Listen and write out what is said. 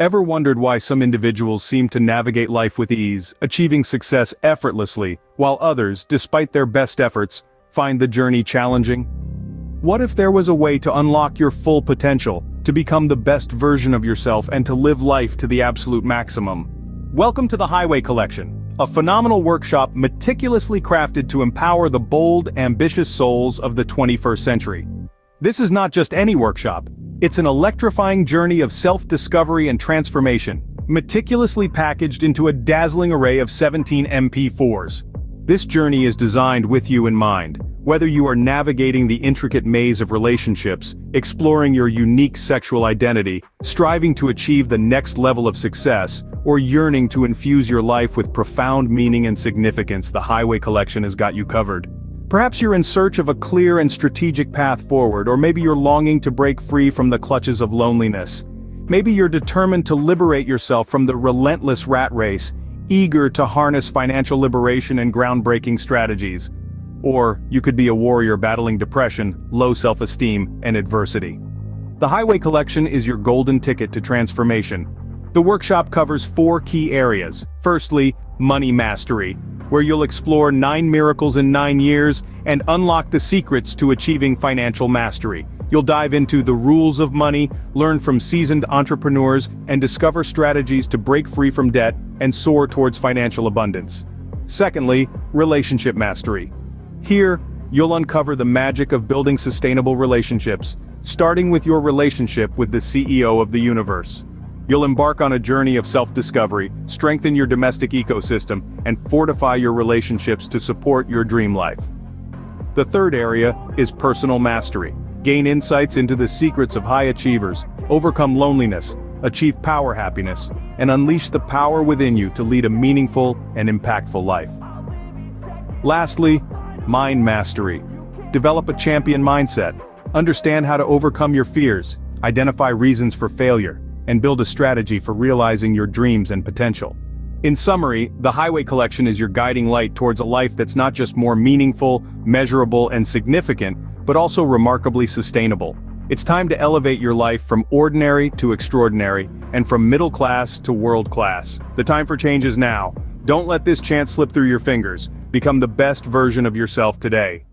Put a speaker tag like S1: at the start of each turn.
S1: Ever wondered why some individuals seem to navigate life with ease, achieving success effortlessly, while others, despite their best efforts, find the journey challenging? What if there was a way to unlock your full potential, to become the best version of yourself and to live life to the absolute maximum? Welcome to the Highway Collection, a phenomenal workshop meticulously crafted to empower the bold, ambitious souls of the 21st century. This is not just any workshop. It's an electrifying journey of self-discovery and transformation, meticulously packaged into a dazzling array of 17 MP4s. This journey is designed with you in mind, whether you are navigating the intricate maze of relationships, exploring your unique sexual identity, striving to achieve the next level of success, or yearning to infuse your life with profound meaning and significance. The Highway Collection has got you covered. Perhaps you're in search of a clear and strategic path forward, or maybe you're longing to break free from the clutches of loneliness. Maybe you're determined to liberate yourself from the relentless rat race, eager to harness financial liberation and groundbreaking strategies. Or you could be a warrior battling depression, low self-esteem, and adversity. The Highway Collection is your golden ticket to transformation. The workshop covers 4 key areas. Firstly, money mastery, where you'll explore 9 miracles in 9 years and unlock the secrets to achieving financial mastery. You'll dive into the rules of money, learn from seasoned entrepreneurs, and discover strategies to break free from debt and soar towards financial abundance. Secondly, relationship mastery. Here, you'll uncover the magic of building sustainable relationships, starting with your relationship with the CEO of the universe. You'll embark on a journey of self-discovery, strengthen your domestic ecosystem, and fortify your relationships to support your dream life. The third area is personal mastery. Gain insights into the secrets of high achievers, overcome loneliness, achieve power happiness, and unleash the power within you to lead a meaningful and impactful life. Lastly, mind mastery. Develop a champion mindset. Understand how to overcome your fears, identify reasons for failure, and build a strategy for realizing your dreams and potential. In summary, the Highway Collection is your guiding light towards a life that's not just more meaningful, measurable, and significant, but also remarkably sustainable. It's time to elevate your life from ordinary to extraordinary, and from middle class to world class. The time for change is now. Don't let this chance slip through your fingers. Become the best version of yourself today.